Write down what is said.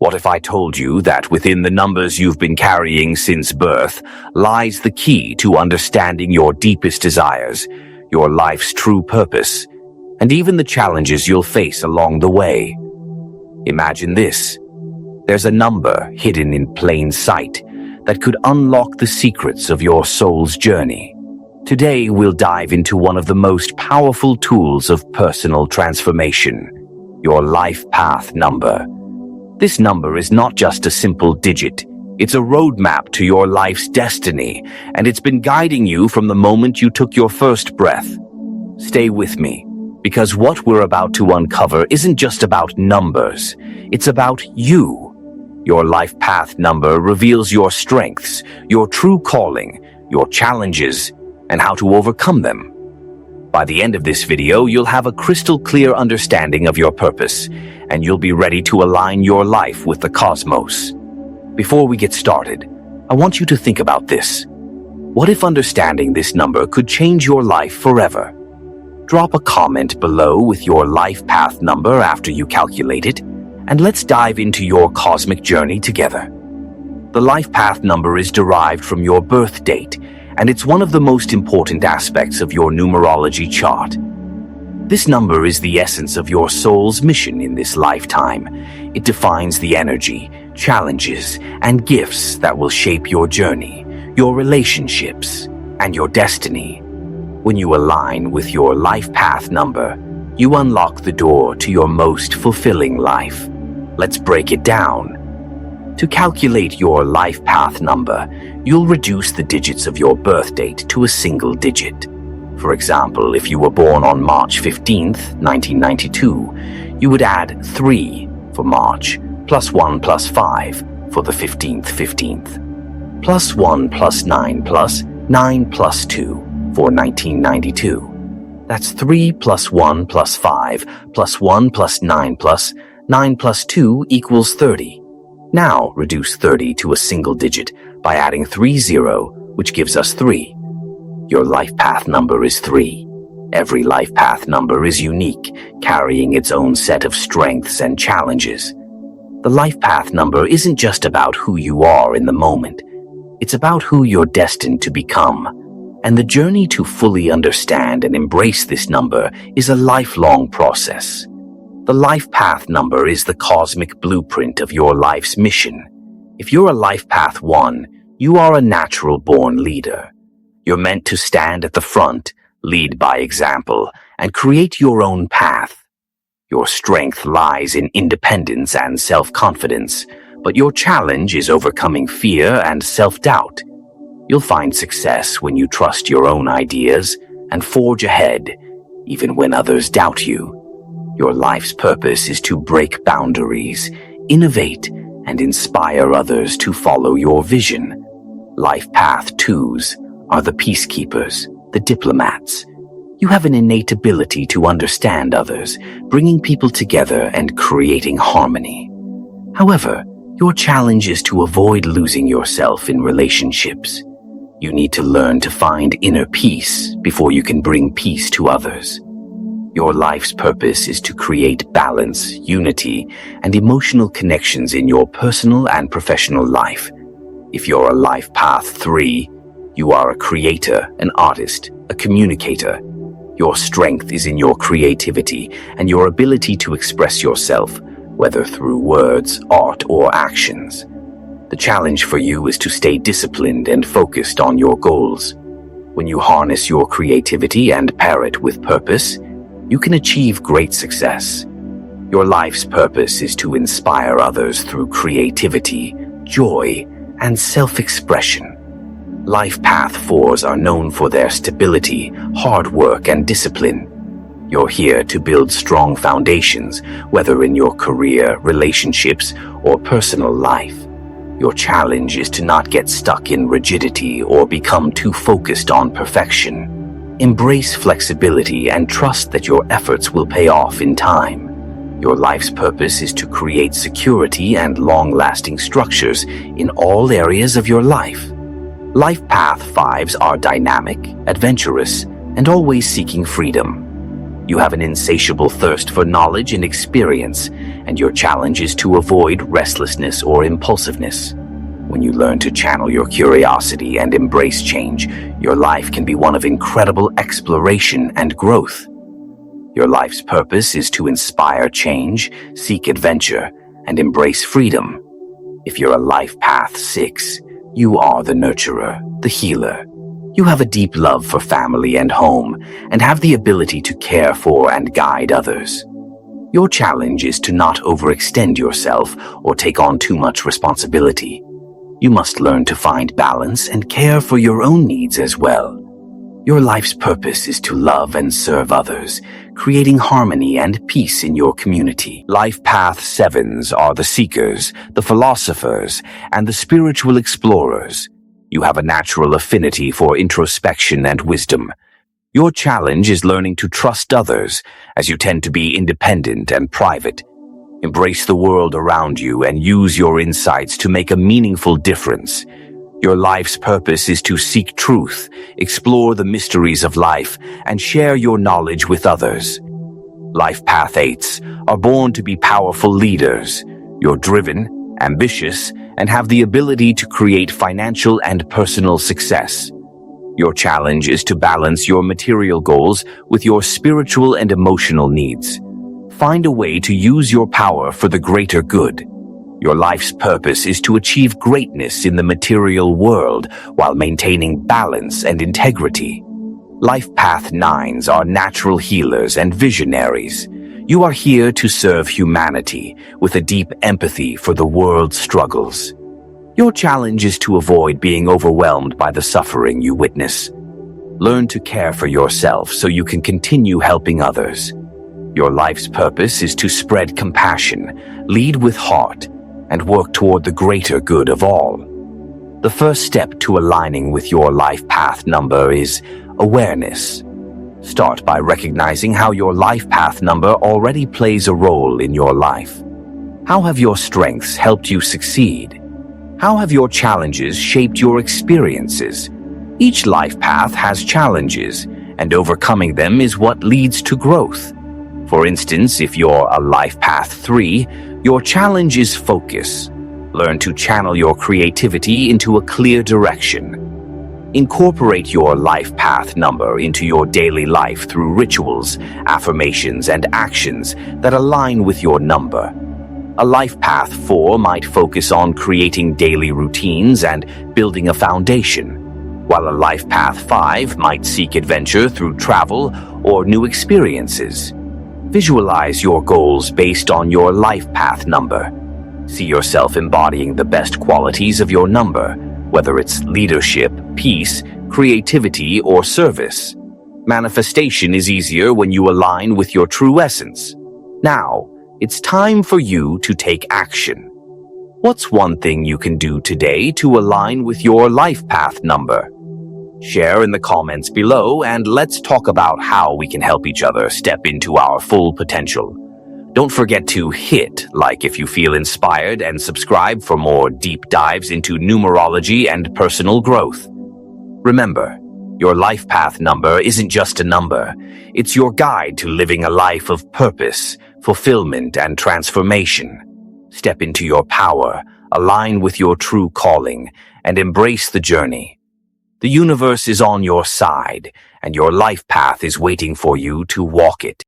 What if I told you that within the numbers you've been carrying since birth lies the key to understanding your deepest desires, your life's true purpose, and even the challenges you'll face along the way? Imagine this. There's a number hidden in plain sight that could unlock the secrets of your soul's journey. Today, we'll dive into one of the most powerful tools of personal transformation, your life path number. This number is not just a simple digit. It's a roadmap to your life's destiny, and it's been guiding you from the moment you took your first breath. Stay with me, because what we're about to uncover isn't just about numbers. It's about you. Your life path number reveals your strengths, your true calling, your challenges, and how to overcome them. By the end of this video, you'll have a crystal clear understanding of your purpose, and you'll be ready to align your life with the cosmos. Before we get started, I want you to think about this. What if understanding this number could change your life forever? Drop a comment below with your life path number after you calculate it, and let's dive into your cosmic journey together. The life path number is derived from your birth date, and it's one of the most important aspects of your numerology chart. This number is the essence of your soul's mission in this lifetime. It defines the energy, challenges, and gifts that will shape your journey, your relationships, and your destiny. When you align with your life path number, you unlock the door to your most fulfilling life. Let's break it down. To calculate your life path number, you'll reduce the digits of your birth date to a single digit. For example, if you were born on March 15th, 1992, you would add 3 for March, plus 1 plus 5 for the 15th, plus 1 plus 9 plus 9 plus 2 for 1992. That's 3 plus 1 plus 5 plus 1 plus 9 plus 9 plus 2 equals 30. Now reduce 30 to a single digit by adding 30, which gives us 3. Your life path number is 3. Every life path number is unique, carrying its own set of strengths and challenges. The life path number isn't just about who you are in the moment. It's about who you're destined to become. And the journey to fully understand and embrace this number is a lifelong process. The life path number is the cosmic blueprint of your life's mission. If you're a life path 1, you are a natural-born leader. You're meant to stand at the front, lead by example, and create your own path. Your strength lies in independence and self-confidence, but your challenge is overcoming fear and self-doubt. You'll find success when you trust your own ideas and forge ahead, even when others doubt you. Your life's purpose is to break boundaries, innovate, and inspire others to follow your vision. Life path 2s are the peacekeepers, the diplomats. You have an innate ability to understand others, bringing people together and creating harmony. However, your challenge is to avoid losing yourself in relationships. You need to learn to find inner peace before you can bring peace to others. Your life's purpose is to create balance, unity, and emotional connections in your personal and professional life. If you're a life path 3, you are a creator, an artist, a communicator. Your strength is in your creativity and your ability to express yourself, whether through words, art, or actions. The challenge for you is to stay disciplined and focused on your goals. When you harness your creativity and pair it with purpose, you can achieve great success. Your life's purpose is to inspire others through creativity, joy, and self-expression. Life path 4s are known for their stability, hard work, and discipline. You're here to build strong foundations, whether in your career, relationships, or personal life. Your challenge is to not get stuck in rigidity or become too focused on perfection. Embrace flexibility and trust that your efforts will pay off in time. Your life's purpose is to create security and long-lasting structures in all areas of your life. Life path 5s are dynamic, adventurous, and always seeking freedom. You have an insatiable thirst for knowledge and experience, and your challenge is to avoid restlessness or impulsiveness. When you learn to channel your curiosity and embrace change, your life can be one of incredible exploration and growth. Your life's purpose is to inspire change, seek adventure, and embrace freedom. If you're a life path 6, you are the nurturer, the healer. You have a deep love for family and home, and have the ability to care for and guide others. Your challenge is to not overextend yourself or take on too much responsibility. You must learn to find balance and care for your own needs as well. Your life's purpose is to love and serve others, creating harmony and peace in your community. Life Path 7s are the seekers, the philosophers, and the spiritual explorers. You have a natural affinity for introspection and wisdom. Your challenge is learning to trust others, as you tend to be independent and private. Embrace the world around you and use your insights to make a meaningful difference. Your life's purpose is to seek truth, explore the mysteries of life, and share your knowledge with others. Life Path 8s are born to be powerful leaders. You're driven, ambitious, and have the ability to create financial and personal success. Your challenge is to balance your material goals with your spiritual and emotional needs. Find a way to use your power for the greater good. Your life's purpose is to achieve greatness in the material world while maintaining balance and integrity. Life Path 9s are natural healers and visionaries. You are here to serve humanity with a deep empathy for the world's struggles. Your challenge is to avoid being overwhelmed by the suffering you witness. Learn to care for yourself so you can continue helping others. Your life's purpose is to spread compassion, lead with heart, and work toward the greater good of all. The first step to aligning with your life path number is awareness. Start by recognizing how your life path number already plays a role in your life. How have your strengths helped you succeed? How have your challenges shaped your experiences? Each life path has challenges, and overcoming them is what leads to growth. For instance, if you're a life path 3, your challenge is focus. Learn to channel your creativity into a clear direction. Incorporate your life path number into your daily life through rituals, affirmations, and actions that align with your number. A life path 4 might focus on creating daily routines and building a foundation, while a life path 5 might seek adventure through travel or new experiences. Visualize your goals based on your life path number. See yourself embodying the best qualities of your number, whether it's leadership, peace, creativity, or service. Manifestation is easier when you align with your true essence. Now, it's time for you to take action. What's one thing you can do today to align with your life path number? Share in the comments below, and let's talk about how we can help each other step into our full potential. Don't forget to hit like if you feel inspired, and subscribe for more deep dives into numerology and personal growth. Remember, your life path number isn't just a number. It's your guide to living a life of purpose, fulfillment, and transformation. Step into your power, align with your true calling, and embrace the journey. The universe is on your side, and your life path is waiting for you to walk it.